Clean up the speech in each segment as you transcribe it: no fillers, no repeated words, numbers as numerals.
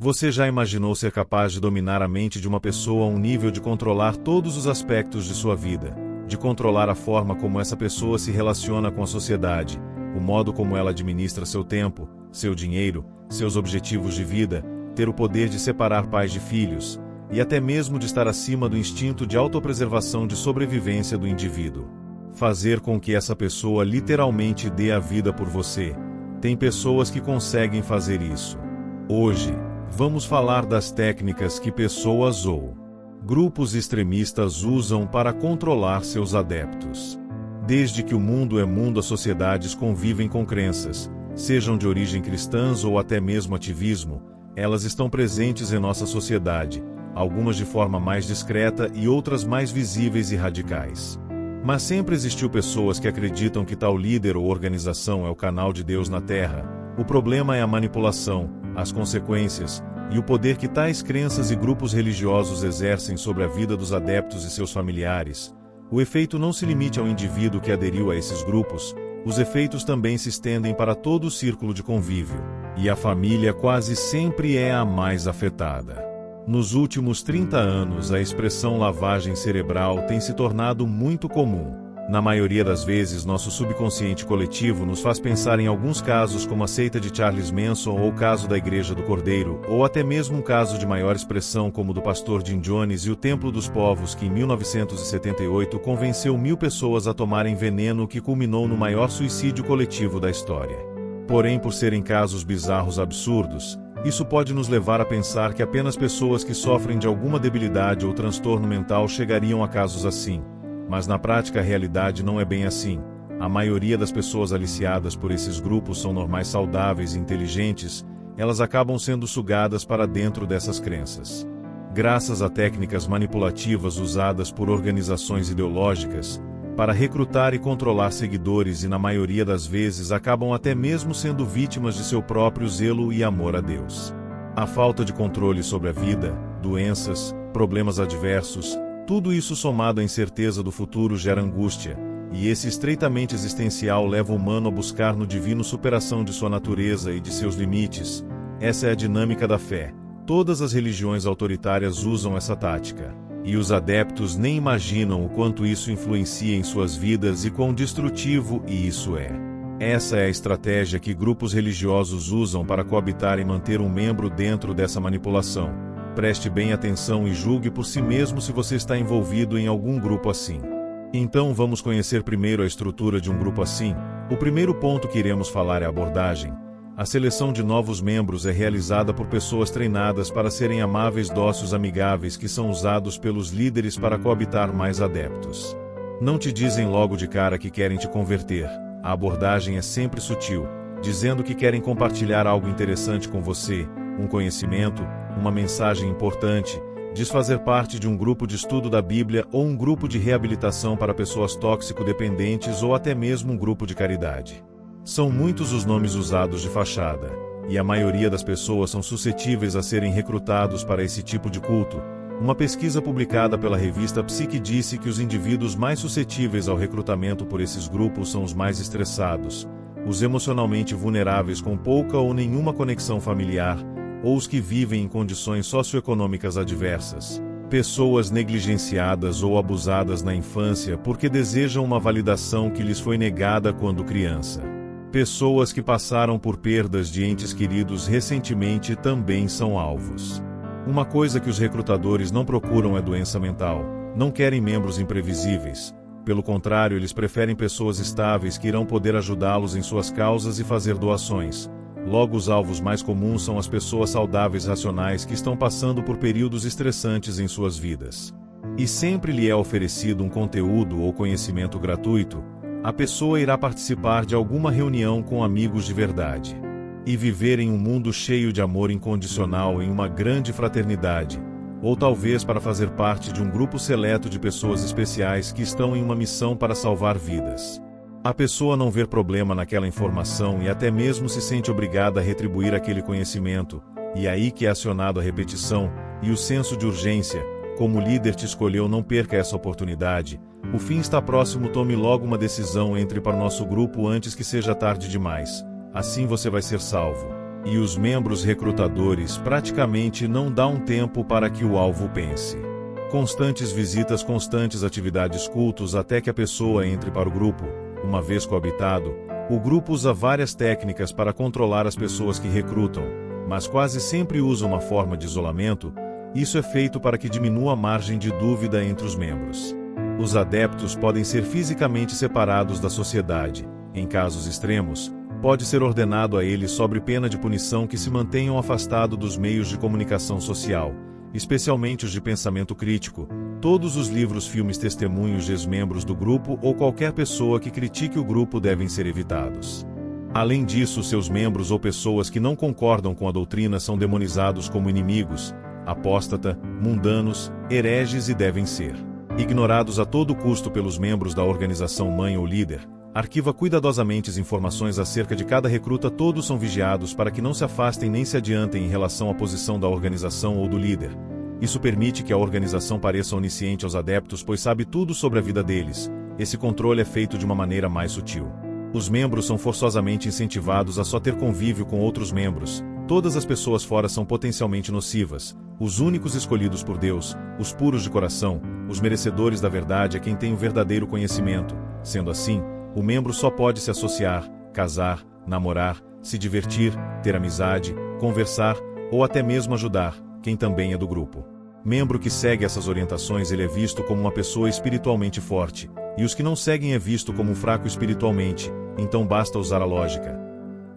Você já imaginou ser capaz de dominar a mente de uma pessoa a um nível de controlar todos os aspectos de sua vida, de controlar a forma como essa pessoa se relaciona com a sociedade, o modo como ela administra seu tempo, seu dinheiro, seus objetivos de vida, ter o poder de separar pais de filhos, e até mesmo de estar acima do instinto de autopreservação de sobrevivência do indivíduo? Fazer com que essa pessoa literalmente dê a vida por você. Tem pessoas que conseguem fazer isso. Hoje, vamos falar das técnicas que pessoas ou grupos extremistas usam para controlar seus adeptos. Desde que o mundo é mundo, as sociedades convivem com crenças, sejam de origem cristãs ou até mesmo ativismo, elas estão presentes em nossa sociedade, algumas de forma mais discreta e outras mais visíveis e radicais. Mas sempre existiu pessoas que acreditam que tal líder ou organização é o canal de Deus na Terra. O problema é a manipulação, as consequências, e o poder que tais crenças e grupos religiosos exercem sobre a vida dos adeptos e seus familiares. O efeito não se limite ao indivíduo que aderiu a esses grupos, os efeitos também se estendem para todo o círculo de convívio, e a família quase sempre é a mais afetada. Nos últimos 30 anos, a expressão lavagem cerebral tem se tornado muito comum. Na maioria das vezes, nosso subconsciente coletivo nos faz pensar em alguns casos como a seita de Charles Manson ou o caso da Igreja do Cordeiro, ou até mesmo um caso de maior expressão como o do pastor Jim Jones e o Templo dos Povos, que em 1978 convenceu 1000 pessoas a tomarem veneno, que culminou no maior suicídio coletivo da história. Porém, por serem casos bizarros absurdos, isso pode nos levar a pensar que apenas pessoas que sofrem de alguma debilidade ou transtorno mental chegariam a casos assim. Mas na prática a realidade não é bem assim. A maioria das pessoas aliciadas por esses grupos são normais, saudáveis e inteligentes, elas acabam sendo sugadas para dentro dessas crenças. Graças a técnicas manipulativas usadas por organizações ideológicas, para recrutar e controlar seguidores, e na maioria das vezes acabam até mesmo sendo vítimas de seu próprio zelo e amor a Deus. A falta de controle sobre a vida, doenças, problemas adversos, tudo isso somado à incerteza do futuro gera angústia, e esse estreitamente existencial leva o humano a buscar no divino superação de sua natureza e de seus limites. Essa é a dinâmica da fé. Todas as religiões autoritárias usam essa tática. E os adeptos nem imaginam o quanto isso influencia em suas vidas e quão destrutivo isso é. Essa é a estratégia que grupos religiosos usam para coabitar e manter um membro dentro dessa manipulação. Preste bem atenção e julgue por si mesmo se você está envolvido em algum grupo assim. Então vamos conhecer primeiro a estrutura de um grupo assim. O primeiro ponto que iremos falar é a abordagem. A seleção de novos membros é realizada por pessoas treinadas para serem amáveis, dóceis, amigáveis, que são usados pelos líderes para coabitar mais adeptos. Não te dizem logo de cara que querem te converter. A abordagem é sempre sutil, dizendo que querem compartilhar algo interessante com você, um conhecimento, uma mensagem importante, diz fazer parte de um grupo de estudo da Bíblia ou um grupo de reabilitação para pessoas tóxico-dependentes ou até mesmo um grupo de caridade. São muitos os nomes usados de fachada, e a maioria das pessoas são suscetíveis a serem recrutados para esse tipo de culto. Uma pesquisa publicada pela revista Psique disse que os indivíduos mais suscetíveis ao recrutamento por esses grupos são os mais estressados, os emocionalmente vulneráveis com pouca ou nenhuma conexão familiar, ou os que vivem em condições socioeconômicas adversas. Pessoas negligenciadas ou abusadas na infância porque desejam uma validação que lhes foi negada quando criança. Pessoas que passaram por perdas de entes queridos recentemente também são alvos. Uma coisa que os recrutadores não procuram é doença mental. Não querem membros imprevisíveis. Pelo contrário, eles preferem pessoas estáveis que irão poder ajudá-los em suas causas e fazer doações. Logo, os alvos mais comuns são as pessoas saudáveis racionais que estão passando por períodos estressantes em suas vidas. E sempre lhe é oferecido um conteúdo ou conhecimento gratuito. A pessoa irá participar de alguma reunião com amigos de verdade. E viver em um mundo cheio de amor incondicional, em uma grande fraternidade. Ou talvez para fazer parte de um grupo seleto de pessoas especiais que estão em uma missão para salvar vidas. A pessoa não vê problema naquela informação e até mesmo se sente obrigada a retribuir aquele conhecimento, e é aí que é acionado a repetição e o senso de urgência. Como o líder te escolheu, não perca essa oportunidade. O fim está próximo, tome logo uma decisão, entre para o nosso grupo antes que seja tarde demais. Assim você vai ser salvo. E os membros recrutadores praticamente não dão tempo para que o alvo pense. Constantes visitas, constantes atividades, cultos até que a pessoa entre para o grupo. Uma vez coabitado, o grupo usa várias técnicas para controlar as pessoas que recrutam, mas quase sempre usa uma forma de isolamento. Isso é feito para que diminua a margem de dúvida entre os membros. Os adeptos podem ser fisicamente separados da sociedade. Em casos extremos, pode ser ordenado a eles sob pena de punição que se mantenham afastados dos meios de comunicação social, especialmente os de pensamento crítico, todos os livros, filmes, testemunhos de ex-membros do grupo ou qualquer pessoa que critique o grupo devem ser evitados. Além disso, seus membros ou pessoas que não concordam com a doutrina são demonizados como inimigos, apóstata, mundanos, hereges e devem ser ignorados a todo custo pelos membros da organização mãe ou líder. Arquiva cuidadosamente as informações acerca de cada recruta. Todos são vigiados para que não se afastem nem se adiantem em relação à posição da organização ou do líder. Isso permite que a organização pareça onisciente aos adeptos, pois sabe tudo sobre a vida deles. Esse controle é feito de uma maneira mais sutil. Os membros são forçosamente incentivados a só ter convívio com outros membros. Todas as pessoas fora são potencialmente nocivas. Os únicos escolhidos por Deus, os puros de coração, os merecedores da verdade é quem tem o verdadeiro conhecimento. Sendo assim, o membro só pode se associar, casar, namorar, se divertir, ter amizade, conversar, ou até mesmo ajudar, quem também é do grupo. Membro que segue essas orientações ele é visto como uma pessoa espiritualmente forte, e os que não seguem é visto como um fraco espiritualmente, então basta usar a lógica.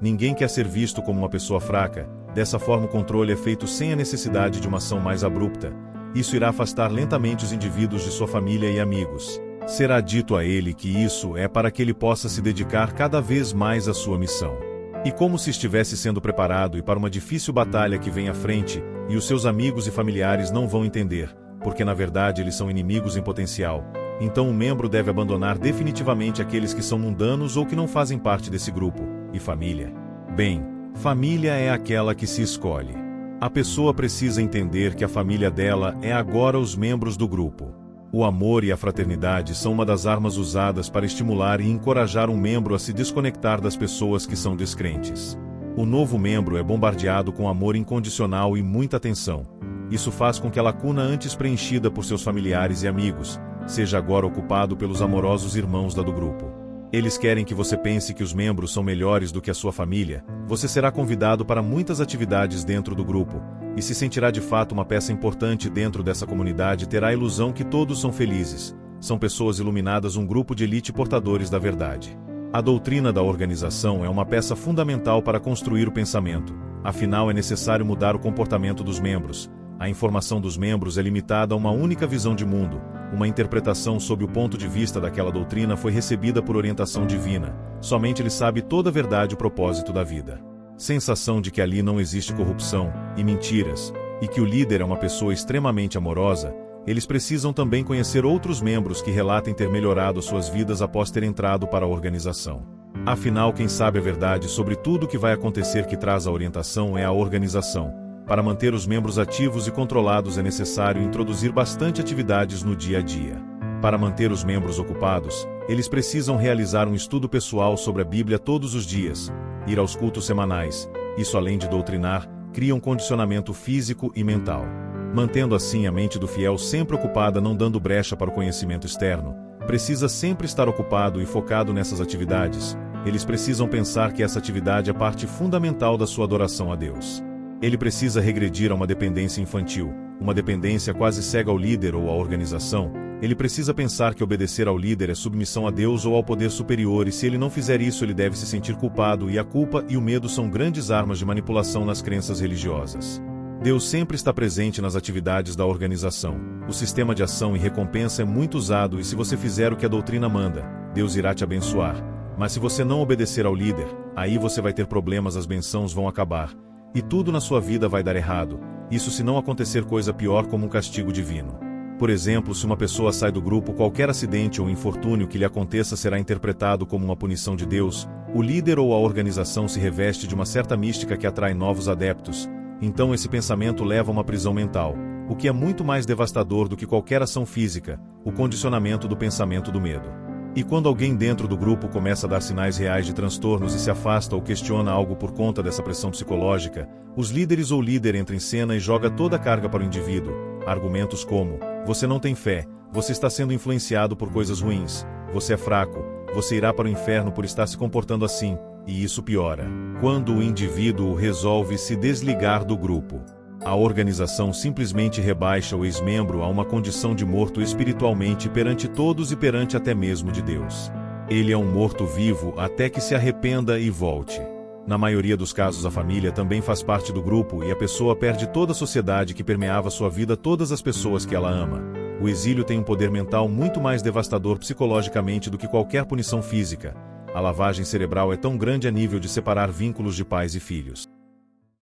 Ninguém quer ser visto como uma pessoa fraca, dessa forma o controle é feito sem a necessidade de uma ação mais abrupta. Isso irá afastar lentamente os indivíduos de sua família e amigos. Será dito a ele que isso é para que ele possa se dedicar cada vez mais à sua missão. E como se estivesse sendo preparado e para uma difícil batalha que vem à frente, e os seus amigos e familiares não vão entender, porque na verdade eles são inimigos em potencial. Então o membro deve abandonar definitivamente aqueles que são mundanos ou que não fazem parte desse grupo. E família? Bem, família é aquela que se escolhe. A pessoa precisa entender que a família dela é agora os membros do grupo. O amor e a fraternidade são uma das armas usadas para estimular e encorajar um membro a se desconectar das pessoas que são descrentes. O novo membro é bombardeado com amor incondicional e muita atenção. Isso faz com que a lacuna antes preenchida por seus familiares e amigos, seja agora ocupado pelos amorosos irmãos do grupo. Eles querem que você pense que os membros são melhores do que a sua família. Você será convidado para muitas atividades dentro do grupo, e se sentirá de fato uma peça importante dentro dessa comunidade. Terá a ilusão que todos são felizes. São pessoas iluminadas, um grupo de elite portadores da verdade. A doutrina da organização é uma peça fundamental para construir o pensamento. Afinal, é necessário mudar o comportamento dos membros. A informação dos membros é limitada a uma única visão de mundo. Uma interpretação sob o ponto de vista daquela doutrina foi recebida por orientação divina. Somente ele sabe toda a verdade e o propósito da vida. Sensação de que ali não existe corrupção e mentiras, e que o líder é uma pessoa extremamente amorosa. Eles precisam também conhecer outros membros que relatem ter melhorado suas vidas após ter entrado para a organização. Afinal, quem sabe a verdade sobre tudo o que vai acontecer que traz a orientação é a organização. Para manter os membros ativos e controlados é necessário introduzir bastante atividades no dia a dia. Para manter os membros ocupados, eles precisam realizar um estudo pessoal sobre a Bíblia todos os dias, ir aos cultos semanais. Isso, além de doutrinar, cria um condicionamento físico e mental. Mantendo assim a mente do fiel sempre ocupada, não dando brecha para o conhecimento externo, precisa sempre estar ocupado e focado nessas atividades. Eles precisam pensar que essa atividade é parte fundamental da sua adoração a Deus. Ele precisa regredir a uma dependência infantil, uma dependência quase cega ao líder ou à organização. Ele precisa pensar que obedecer ao líder é submissão a Deus ou ao poder superior, e se ele não fizer isso ele deve se sentir culpado, e a culpa e o medo são grandes armas de manipulação nas crenças religiosas. Deus sempre está presente nas atividades da organização. O sistema de ação e recompensa é muito usado, e se você fizer o que a doutrina manda, Deus irá te abençoar. Mas se você não obedecer ao líder, aí você vai ter problemas, as bênçãos vão acabar. E tudo na sua vida vai dar errado, isso se não acontecer coisa pior como um castigo divino. Por exemplo, se uma pessoa sai do grupo, qualquer acidente ou infortúnio que lhe aconteça será interpretado como uma punição de Deus. O líder ou a organização se reveste de uma certa mística que atrai novos adeptos. Então esse pensamento leva a uma prisão mental, o que é muito mais devastador do que qualquer ação física, o condicionamento do pensamento do medo. E quando alguém dentro do grupo começa a dar sinais reais de transtornos e se afasta ou questiona algo por conta dessa pressão psicológica, os líderes ou líder entra em cena e joga toda a carga para o indivíduo. Argumentos como: você não tem fé, você está sendo influenciado por coisas ruins, você é fraco, você irá para o inferno por estar se comportando assim, e isso piora quando o indivíduo resolve se desligar do grupo. A organização simplesmente rebaixa o ex-membro a uma condição de morto espiritualmente perante todos e perante até mesmo de Deus. Ele é um morto-vivo até que se arrependa e volte. Na maioria dos casos, a família também faz parte do grupo e a pessoa perde toda a sociedade que permeava sua vida, todas as pessoas que ela ama. O exílio tem um poder mental muito mais devastador psicologicamente do que qualquer punição física. A lavagem cerebral é tão grande a nível de separar vínculos de pais e filhos.